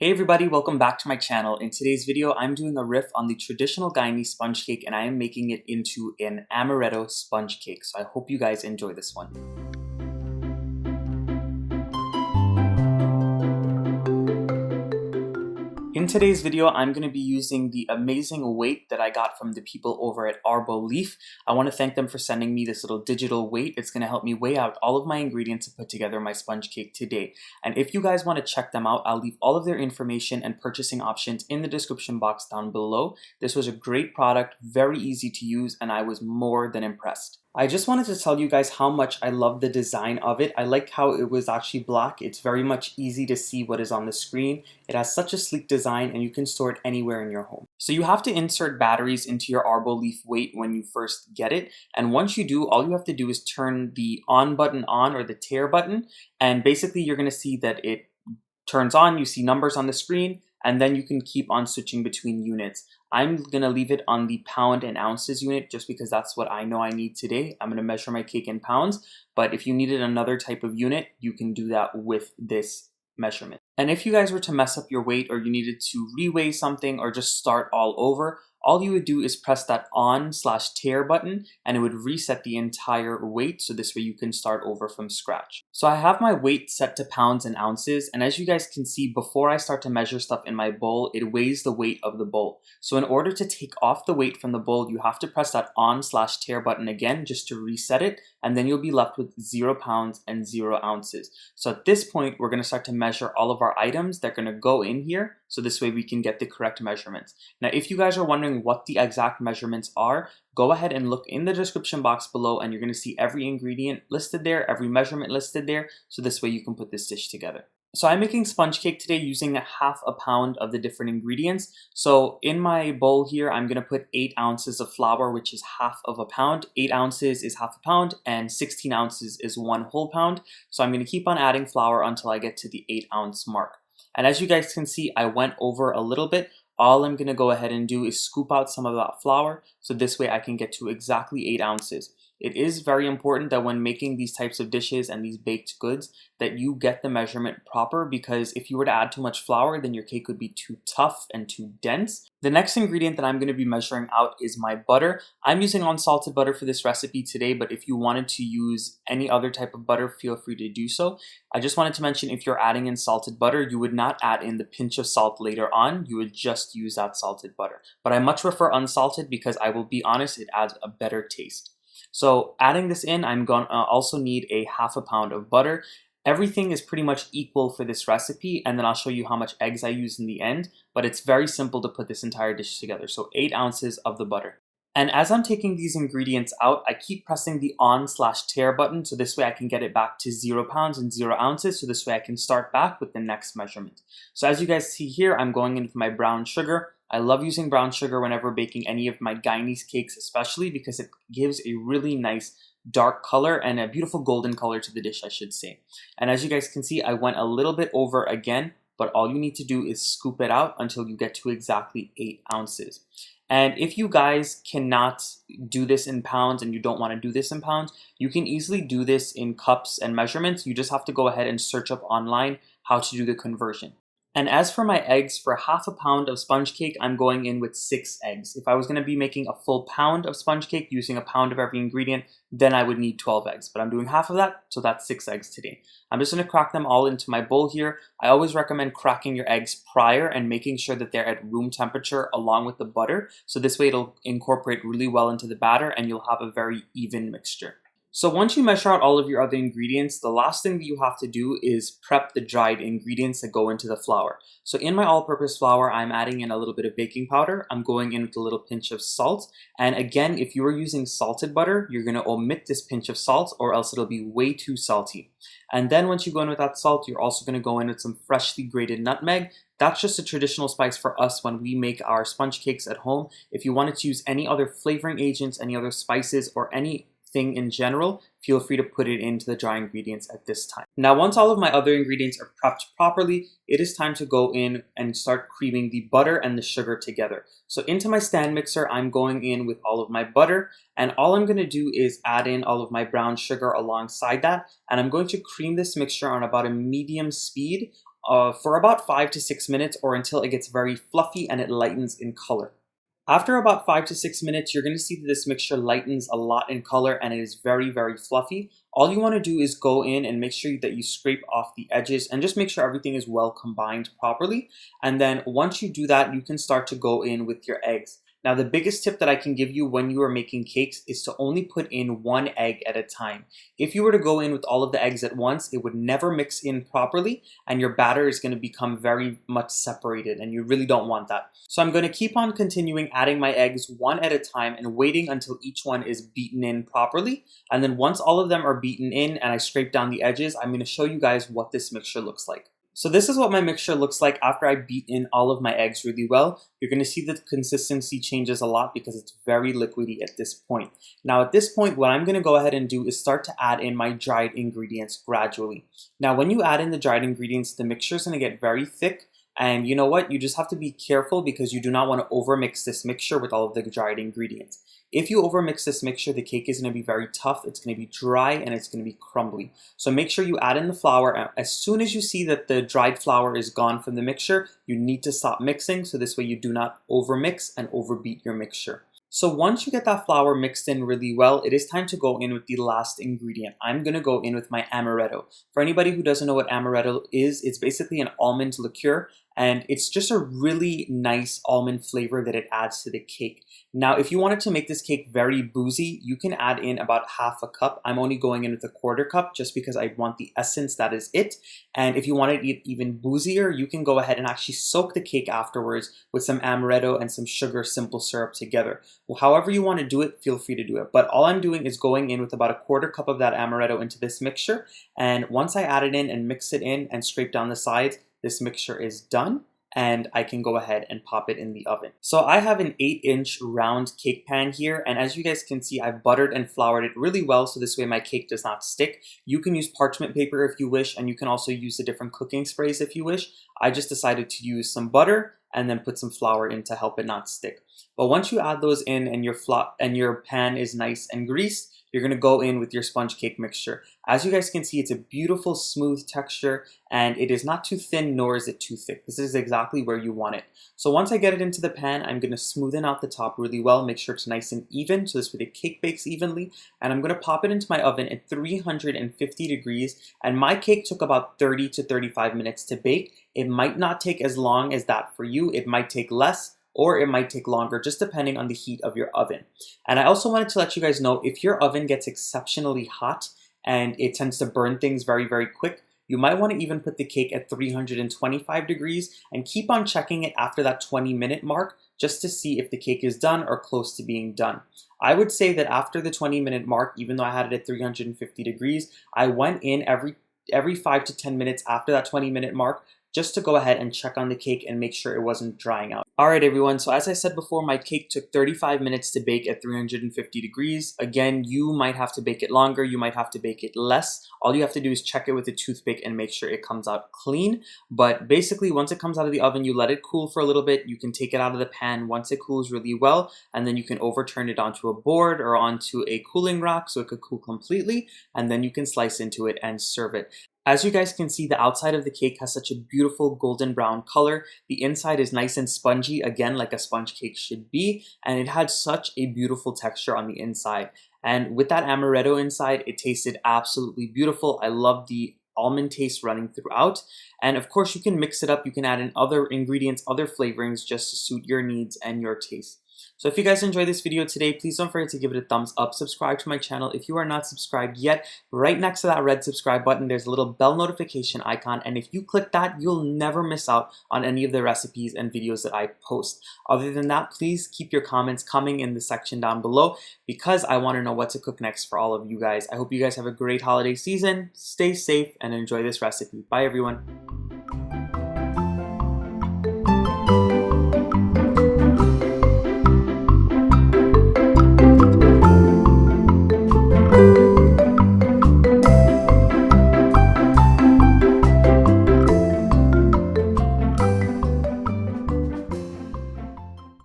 Hey everybody, welcome back to my channel. In today's video, I'm doing a riff on the traditional Guyanese sponge cake and I am making it into an Amaretto sponge cake. So I hope you guys enjoy this one. In today's video, I'm going to be using the amazing weight that I got from the people over at Arbo Leaf. I want to thank them for sending me this little digital weight. It's going to help me weigh out all of my ingredients to put together my sponge cake today. And if you guys want to check them out, I'll leave all of their information and purchasing options in the description box down below. This was a great product, very easy to use, and I was more than impressed. I just wanted to tell you guys how much I love the design of it. I like how it was actually black. It's very much easy to see what is on the screen. It has such a sleek design and you can store it anywhere in your home. So you have to insert batteries into your Arbo Leaf weight when you first get it. And once you do, all you have to do is turn the on button on, or the tear button. And basically you're going to see that it turns on. You see numbers on the screen, and then you can keep on switching between units. I'm going to leave it on the pound and ounces unit just because that's what I know I need today. I'm going to measure my cake in pounds, but if you needed another type of unit, you can do that with this measurement. And if you guys were to mess up your weight, or you needed to reweigh something or just start all over, all you would do is press that on/tear button and it would reset the entire weight, so this way you can start over from scratch. So I have my weight set to pounds and ounces, and as you guys can see, before I start to measure stuff in my bowl, it weighs the weight of the bowl. So in order to take off the weight from the bowl, you have to press that on/tear button again just to reset it, and then you'll be left with 0 pounds and 0 ounces. So at this point, we're going to start to measure all of our items that are going to go in here, so this way we can get the correct measurements. Now, if you guys are wondering what the exact measurements are, go ahead and look in the description box below and you're going to see every ingredient listed there, every measurement listed there, so this way you can put this dish together. So I'm making sponge cake today using ½ pound of the different ingredients. So in my bowl here, I'm going to put 8 ounces of flour, which is ½ pound. 8 ounces is ½ pound, and 16 ounces is 1 whole pound. So I'm going to keep on adding flour until I get to the 8-ounce mark. And as you guys can see, I went over a little bit. All I'm going to go ahead and do is scoop out some of that flour, so this way I can get to exactly 8 ounces. It is very important that when making these types of dishes and these baked goods that you get the measurement proper, because if you were to add too much flour, then your cake would be too tough and too dense. The next ingredient that I'm going to be measuring out is my butter. I'm using unsalted butter for this recipe today, but if you wanted to use any other type of butter, feel free to do so. I just wanted to mention, if you're adding in salted butter, you would not add in the pinch of salt later on. You would just use that salted butter. But I much prefer unsalted because, I will be honest, it adds a better taste. So adding this in, I'm going to also need a ½ pound of butter. Everything is pretty much equal for this recipe, and then I'll show you how much eggs I use in the end, but it's very simple to put this entire dish together. So 8 ounces of the butter. And as I'm taking these ingredients out, I keep pressing the on/tear button, so this way I can get it back to 0 pounds and 0 ounces, so this way I can start back with the next measurement. So as you guys see here, I'm going in with my brown sugar. I love using brown sugar whenever baking any of my Guyanese cakes, especially because it gives a really nice dark color and a beautiful golden color to the dish, I should say. And as you guys can see, I went a little bit over again, but all you need to do is scoop it out until you get to exactly 8 ounces. And if you guys cannot do this in pounds and you don't want to do this in pounds, you can easily do this in cups and measurements. You just have to go ahead and search up online how to do the conversion. And as for my eggs, for ½ pound of sponge cake, I'm going in with 6 eggs. If I was going to be making a full pound of sponge cake using a pound of every ingredient, then I would need 12 eggs. But I'm doing half of that, so that's 6 eggs today. I'm just going to crack them all into my bowl here. I always recommend cracking your eggs prior and making sure that they're at room temperature along with the butter. So this way it'll incorporate really well into the batter and you'll have a very even mixture. So once you measure out all of your other ingredients, the last thing that you have to do is prep the dried ingredients that go into the flour. So in my all-purpose flour, I'm adding in a little bit of baking powder. I'm going in with a little pinch of salt. And again, if you are using salted butter, you're going to omit this pinch of salt or else it'll be way too salty. And then once you go in with that salt, you're also going to go in with some freshly grated nutmeg. That's just a traditional spice for us when we make our sponge cakes at home. If you wanted to use any other flavoring agents, any other spices, or anything in general, feel free to put it into the dry ingredients at this time. Now, once all of my other ingredients are prepped properly, it is time to go in and start creaming the butter and the sugar together. So into my stand mixer, I'm going in with all of my butter, and all I'm going to do is add in all of my brown sugar alongside that, and I'm going to cream this mixture on about a medium speed for about 5 to 6 minutes or until it gets very fluffy and it lightens in color. After about 5 to 6 minutes, you're going to see that this mixture lightens a lot in color and it is very, very fluffy. All you want to do is go in and make sure that you scrape off the edges and just make sure everything is well combined properly. And then once you do that, you can start to go in with your eggs. Now, the biggest tip that I can give you when you are making cakes is to only put in one egg at a time. If you were to go in with all of the eggs at once, it would never mix in properly and your batter is going to become very much separated and you really don't want that. So I'm going to keep on continuing adding my eggs one at a time and waiting until each one is beaten in properly. And then once all of them are beaten in and I scrape down the edges, I'm going to show you guys what this mixture looks like. So this is what my mixture looks like after I beat in all of my eggs really well. You're going to see that the consistency changes a lot because it's very liquidy at this point. Now at this point, what I'm going to go ahead and do is start to add in my dried ingredients gradually. Now when you add in the dried ingredients, the mixture is going to get very thick. And you know what? You just have to be careful because you do not want to overmix this mixture with all of the dried ingredients. If you overmix this mixture, the cake is going to be very tough, it's going to be dry, and it's going to be crumbly. So make sure you add in the flour. As soon as you see that the dried flour is gone from the mixture, you need to stop mixing so this way you do not overmix and overbeat your mixture. So once you get that flour mixed in really well, it is time to go in with the last ingredient. I'm going to go in with my Amaretto. For anybody who doesn't know what Amaretto is, it's basically an almond liqueur and it's just a really nice almond flavor that it adds to the cake. Now, if you wanted to make this cake very boozy, you can add in about half a cup. I'm only going in with a quarter cup just because I want the essence, that is it. And if you want it even boozier, you can go ahead and actually soak the cake afterwards with some Amaretto and some sugar simple syrup together. Well, however you want to do it, feel free to do it. But all I'm doing is going in with about a quarter cup of that Amaretto into this mixture. And once I add it in and mix it in and scrape down the sides, this mixture is done. And I can go ahead and pop it in the oven. So I have an 8-inch round cake pan here, and as you guys can see, I've buttered and floured it really well so this way my cake does not stick. You can use parchment paper if you wish, and you can also use the different cooking sprays if you wish. I just decided to use some butter and then put some flour in to help it not stick. But once you add those in and your pan is nice and greased, you're going to go in with your sponge cake mixture. As you guys can see, it's a beautiful smooth texture and it is not too thin nor is it too thick. This is exactly where you want it. So once I get it into the pan, I'm going to smoothen out the top really well, make sure it's nice and even so this way the cake bakes evenly, and I'm going to pop it into my oven at 350 degrees, and my cake took about 30 to 35 minutes to bake. It might not take as long as that for you, it might take less, or it might take longer, just depending on the heat of your oven. And I also wanted to let you guys know, if your oven gets exceptionally hot and it tends to burn things very, very quick, you might want to even put the cake at 325 degrees and keep on checking it after that 20-minute mark just to see if the cake is done or close to being done. I would say that after the 20-minute mark, even though I had it at 350 degrees, I went in every 5 to 10 minutes after that 20-minute mark just to go ahead and check on the cake and make sure it wasn't drying out. Alright everyone, so as I said before, my cake took 35 minutes to bake at 350 degrees. Again, you might have to bake it longer, you might have to bake it less. All you have to do is check it with a toothpick and make sure it comes out clean. But basically, once it comes out of the oven, you let it cool for a little bit. You can take it out of the pan once it cools really well, and then you can overturn it onto a board or onto a cooling rack so it could cool completely, and then you can slice into it and serve it. As you guys can see, the outside of the cake has such a beautiful golden brown color. The inside is nice and spongy, again, like a sponge cake should be, and it had such a beautiful texture on the inside. And with that Amaretto inside, it tasted absolutely beautiful. I love the almond taste running throughout. And of course, you can mix it up. You can add in other ingredients, other flavorings just to suit your needs and your taste. So if you guys enjoyed this video today, please don't forget to give it a thumbs up, subscribe to my channel if you are not subscribed yet. Right next to that red subscribe button, there's a little bell notification icon, and if you click that, you'll never miss out on any of the recipes and videos that I post. Other than that, please keep your comments coming in the section down below because I want to know what to cook next for all of you guys. I hope you guys have a great holiday season, stay safe, and enjoy this recipe. Bye everyone.